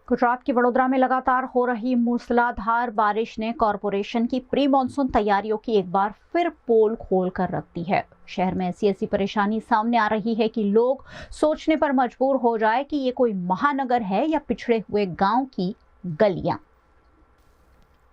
गुजरात के वडोदरा में लगातार हो रही मूसलाधार बारिश ने कॉरपोरेशन की प्री मानसून तैयारियों की एक बार फिर पोल खोल कर रख दी है। शहर में ऐसी परेशानी सामने आ रही है कि लोग सोचने पर मजबूर हो जाए कि ये कोई महानगर है या पिछड़े हुए गांव की गलियां।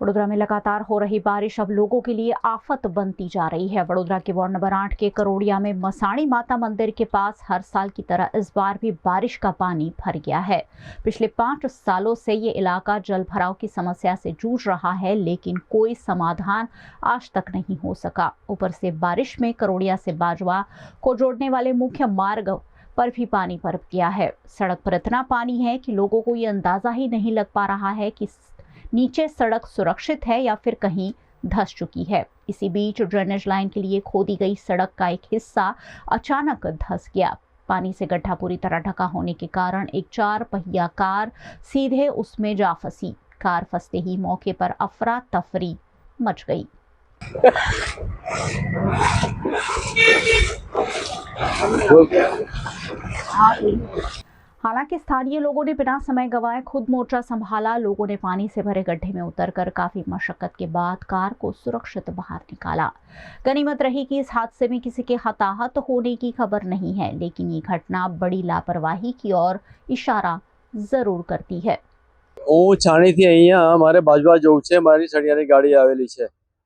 वडोदरा में लगातार हो रही बारिश अब लोगों के लिए आफत बनती जा रही है। वडोदरा के वार्ड नंबर 8 के करोड़िया में मसाणी माता मंदिर के पास हर साल की तरह इस बार भी बारिश का पानी भर गया है। पिछले 5 सालों से ये इलाका जल भराव की समस्या से जूझ रहा है, लेकिन कोई समाधान आज तक नहीं हो सका। ऊपर से बारिश में करोड़िया से बाजवा को जोड़ने वाले मुख्य मार्ग पर भी पानी भर गया है। सड़क पर इतना पानी है कि लोगों को ये अंदाजा ही नहीं लग पा रहा है कि नीचे सड़क सुरक्षित है या फिर कहीं धंस चुकी है। इसी बीच ड्रेनेज लाइन के लिए खोदी गई सड़क का एक हिस्सा अचानक धंस गया। पानी से गड्ढा पूरी तरह ढका होने के कारण एक 4 पहिया कार सीधे उसमें जा फंसी। कार फंसते ही मौके पर अफरा तफरी मच गई। हालांकि स्थानीय लोगों ने बिना समय गंवाए खुद मोर्चा संभाला। लोगों ने पानी से भरे गड्ढे में उतरकर काफी मशक्कत के बाद कार को सुरक्षित बाहर निकाला। गनीमत रही कि इस हादसे में किसी के हताहत होने की खबर नहीं है, लेकिन ये घटना बड़ी लापरवाही की ओर इशारा जरूर करती है। હું છાણીથી અહીંયા મારે બાજવા જવું છે, મારી સળિયાની ગાડી આવેલી છે,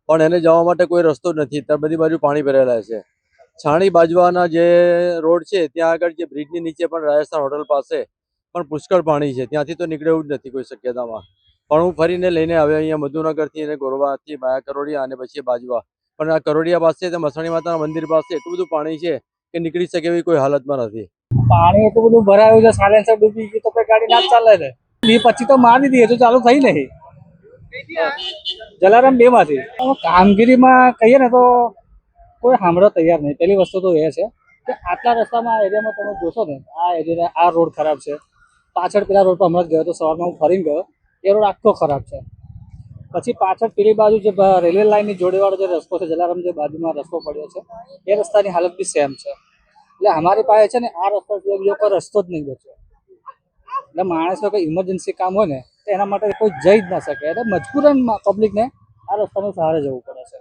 પણ એને જવા માટે કોઈ રસ્તો નથી. ત્યાં બધી બાજુ પાણી ભરેલા છે. છાણી બાજવાના જે રોડ છે ત્યાં આગળ જે બ્રિજની નીચે પણ રાજસ્થાન હોટલ પાસે પણ પુષ્કળ પાણી છે. ત્યાંથી તો નીકળે એવું જ નથી કોઈ શક્યતામાં. પણ હું ફરીને લઈને આવ્યો અહીંયા મધુનગરથી અને ગોરવાથી બાયા કરોડિયા અને પછી બાજવા. પણ આ કરોડિયા પાસે મસાણી માતાના મંદિર પાસે એટલું બધું પાણી છે કે નીકળી શકે એવી કોઈ હાલતમાં નથી. પાણી એટલું બધું ભરાયું છે, સાયલેન્સર ડૂબી ગયું તો ગાડી ના ચાલે છે. એ પછી તો મારી દીધી તો ચાલુ થઈ નહીં. જલારામ 2 માંથી કામગીરીમાં કહીએ ને તો કોઈ સાંભળવા તૈયાર નહીં. પહેલી વસ્તુ તો એ છે કે આટલા રસ્તામાં આ એરિયામાં તમે જોશો ને, આ એરિયા આ રોડ ખરાબ છે. પાછળ પેલા રોડ પર હમણાં જ ગયો તો સવારમાં હું ફરીને ગયો, એ રોડ આખો ખરાબ છે. પછી પાછળ પેલી બાજુ જે રેલવે લાઇનની જોડેવાળો જે રસ્તો છે, જલારામ જે બાજુમાં રસ્તો પડ્યો છે, એ રસ્તાની હાલત બી સેમ છે. એટલે અમારી પાસે છે ને આ રસ્તા સિવાય બીજો કોઈ રસ્તો જ નહીં બચ્યો. એટલે માણસો કોઈ ઇમરજન્સી કામ હોય ને તો એના માટે કોઈ જઈ જ ના શકે. એટલે મજબૂરન પબ્લિકને આ રસ્તાનો સહારે જવું પડે છે.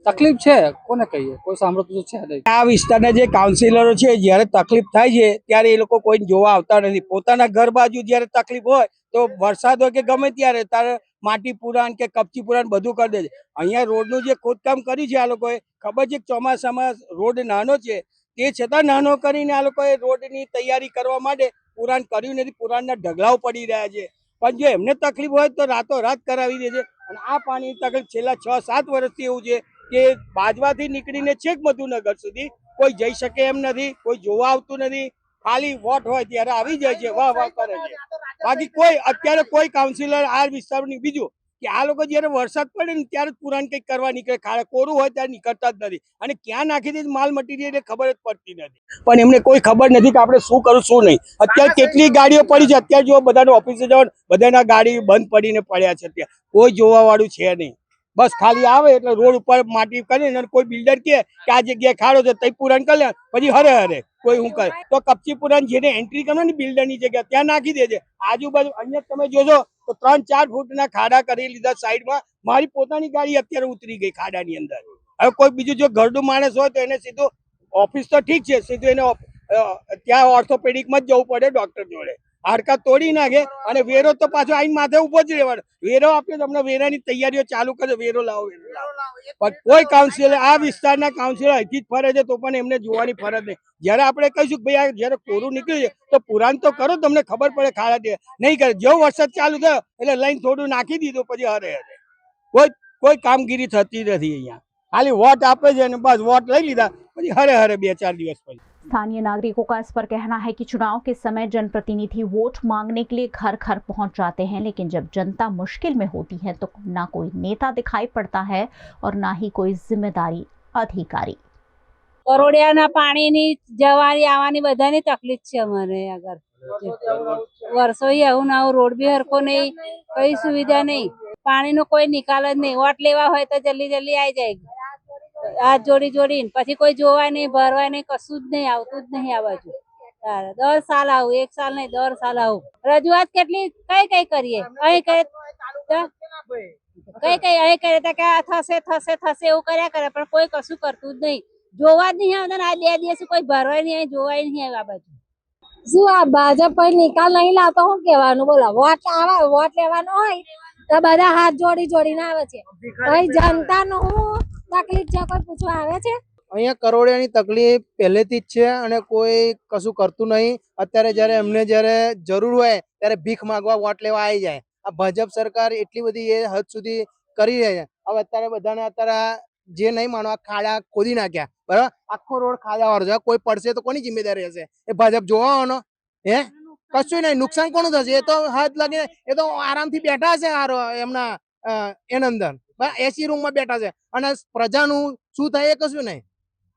તકલીફ છે, કોને કહીએ, કોઈ સાંભળતું તો છે નહીં. આ વિસ્તારના જે કાઉન્સિલરો છે, જ્યારે તકલીફ થાય છે ત્યારે એ લોકો કોઈ જોવા આવતા નથી. પોતાના ઘર બાજુ જ્યારે તકલીફ હોય તો વરસાદ હોય કે ગમે ત્યારે માટી પુરાણ કે કપચી પુરાણ બધું કરી દે છે. અહીંયા રોડનું જે ખોદકામ કર્યું છે આ લોકોએ, ખબર છે કે ચોમાસામાં રોડ નાનો છે, તે છતાં નાનો કરીને આ લોકોએ રોડની તૈયારી કરવા માટે પુરાણ કર્યું નથી. પુરાણના ઢગલાઓ પડી રહ્યા છે. પણ જો એમને તકલીફ હોય તો રાતોરાત કરાવી દે છે. અને આ પાણીની તકલીફ છેલ્લા 6-7 વર્ષથી એવું છે કે બાજવાથી નીકળીને છેક મધુનગર સુધી કોઈ જઈ શકે એમ નથી, કોઈ જોવા આવતું નથી. ખાલી વોટ હોય ત્યારે આવી જાય છે, વાહ વાહ કરે છે. બાકી કોઈ અત્યારે કોઈ કાઉન્સિલર આ વિસ્તારની, બીજું કે આ લોકો જયારે વરસાદ પડે ને ત્યારે પુરાણ કંઈક કરવા નીકળે, ખાડા કોરું હોય ત્યારે નીકળતા જ નથી. અને ક્યાં નાખી દે માલ મટીરિયલ ખબર જ પડતી નથી. પણ એમને કોઈ ખબર નથી કે આપણે શું કરું શું નહીં. અત્યારે કેટલી ગાડીઓ પડી છે, અત્યારે જો બધાને ઓફિસે જવાનું, બધાના ગાડી બંધ પડીને પડ્યા છે. અત્યારે કોઈ જોવા વાળું છે નહીં. બસ ખાલી આવે એટલે રોડ ઉપર માટી કરીને કોઈ બિલ્ડર કે આ જગ્યાએ ખાડો છે તઈ પુરાણ કરી લે, પછી હરે કોઈ શું કરે તો કપચી પુરાણ જેને એન્ટ્રી કરો ને બિલ્ડરની જગ્યા ત્યાં નાખી દે છે. આજુબાજુ અહીંયા તમે જોશો તો 3-4 ફૂટના ખાડા કરી લીધા સાઈડમાં. મારી પોતાની ગાડી અત્યારે ઉતરી ગઈ ખાડાની અંદર. હવે કોઈ બીજું જો ઘરડું માણસ હોય તો એને સીધું ઓફિસ તો ઠીક છે, સીધું એને ત્યાં ઓર્થોપેડિકમાં જ જવું પડે ડોક્ટર જોડે. હાડકા તોડી નાખે અને વેરો તો પાછો આઈને માથે ઉભો જ રહેવાનો. વેરો આપ્યો તો હમણાં વેરાની તૈયારીઓ ચાલુ કરે, વેરો લાવો વેરો લાવો. પણ કોઈ કાઉન્સિલર, આ વિસ્તારના કાઉન્સિલર અહીંથી જ ફરે છે તો પણ એમને જોવાની ફરજ નહીં. જયારે આપણે કહીશું કે ભાઈ આ જયારે કોરું નીકળ્યું છે તો પુરાણ તો કરો, તમને ખબર પડે. ખાડા નહીં કરે. જેવો વરસાદ ચાલુ થયો એટલે લાઈન થોડું નાખી દીધું, પછી હરે કોઈ કામગીરી થતી નથી. અહીંયા ખાલી વોટ આપે છે અને બસ વોટ લઈ લીધા, પછી હરે 2-4 દિવસ પછી. स्थानीय नागरिकों का इस पर कहना है कि चुनाव के समय जनप्रतिनिधि वोट मांगने के लिए घर घर पहुंच जाते हैं, लेकिन जब जनता मुश्किल में होती है तो ना कोई नेता दिखाई पड़ता है और ना ही कोई जिम्मेदारी अधिकारी। કરોડિયાના પાણીની જવાની આવવાની બધાની તકલીફ છે અમારે આગળ. વર્ષોથી આવું ના આવું રોડ બી હરકો નહીં, કઈ સુવિધા નહીં, પાણીનો કોઈ નિકાલ જ નહીં. વોટ લેવા હોય તો જલ્દી આવી જાય, હાથ જોડીને પછી કોઈ જોવાય નહીં, ભરવાય નહીં, કશું જ નહીં, આવતું જ નહીં આ બાજુ. તારે દર સાલ આવું, એક સાલ નહીં, દર સાલ આવું. રજૂઆત કેટલી કઈ કઈ કરીએ, અહીં કરીએ કઈ કઈ અહીં કરીએ તો કે આ થશે થશે થશે એવું કર્યા કરે, પણ કોઈ કશું કરતું જ નહીં. જોવા જ નહીં આવતા ને આ 2 દિવસ કોઈ ભરવાય નહીં, અહીં જોવાય નહીં આવ્યું આ બાજુ. શું આ ભાજપ કોઈ નિકાલ નહીં લાવતો, શું કહેવાનું? બોલો, વોટ આવે, વોટ લેવાનો હોય તો બધા હાથ જોડી જોડીને આવે છે. કઈ જનતાનું શું તકલીફ છે કોઈ પૂછવા આવે છે? અહીંયા કરોડિયાની તકલીફ પહેલેથી જ છે અને કોઈ કશું કરતું નહીં. અત્યારે જ્યારે એમને જ્યારે જરૂર હોય ત્યારે ભીખ માંગવા વોટ લેવા આવી જાય. આ ભાજપ સરકાર એટલી બધી એ હદ સુધી કરી રહી છે. હવે અત્યારે બધાને અત્યારે જે નહીં માનો ખાડા ખોદી નાખ્યા, બરાબર, આખો રોડ ખાડાવાળો છે. કોઈ પડશે તો કોની જિમ્મેદારી હશે? એ ભાજપ જોવાનો હે? કશું નહીં, નુકસાન કોનું થશે? એ તો હાથ લાગે, એ તો આરામથી બેઠા છે એમના એના અંદર એસી રૂમમાં બેઠા છે અને પ્રજાનું શું થાય એ કશું નહીં.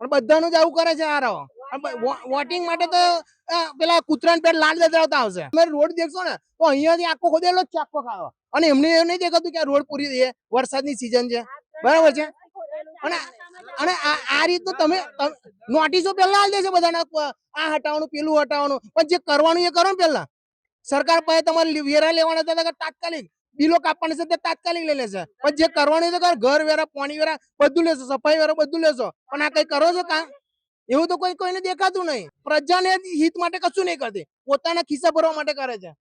પણ બધાનું જ આવું કરે છે આ રહો. વોટિંગ માટે તો પેલા કૂતરાને પેટ લાડ દતરાવતા આવશે. તમે રોડ દેખશો ને તો અહીંયાથી આખો ખોદેલો જ ચાકો ખાવો, અને એમને એવું નહીં દેખાતું કે આ રોડ પૂરી છે, વરસાદની સિઝન છે, બરાબર છે. અને આ રીતનું તમે નોટિસો પહેલા આલી દેશે બધાને, આ હટાવવાનું પેલું હટાવવાનું, પણ જે કરવાનું એ કરો ને પેલા. સરકાર પાસે તમારે વેરા લેવાના હતા તાત્કાલિક, બિલો કાપવાના છે તે તાત્કાલિક લઈ લેશે, પણ જે કરવાનું છે ઘર વેરા, પાણી વેરા બધું લેશો, સફાઈ વેરા બધું લેશો, પણ આ કઈ કરો છો કામ? એવું તો કોઈને દેખાતું નહીં. પ્રજાને હિત માટે કશું નહીં કરતી, પોતાના ખિસ્સા ભરવા માટે કરે છે.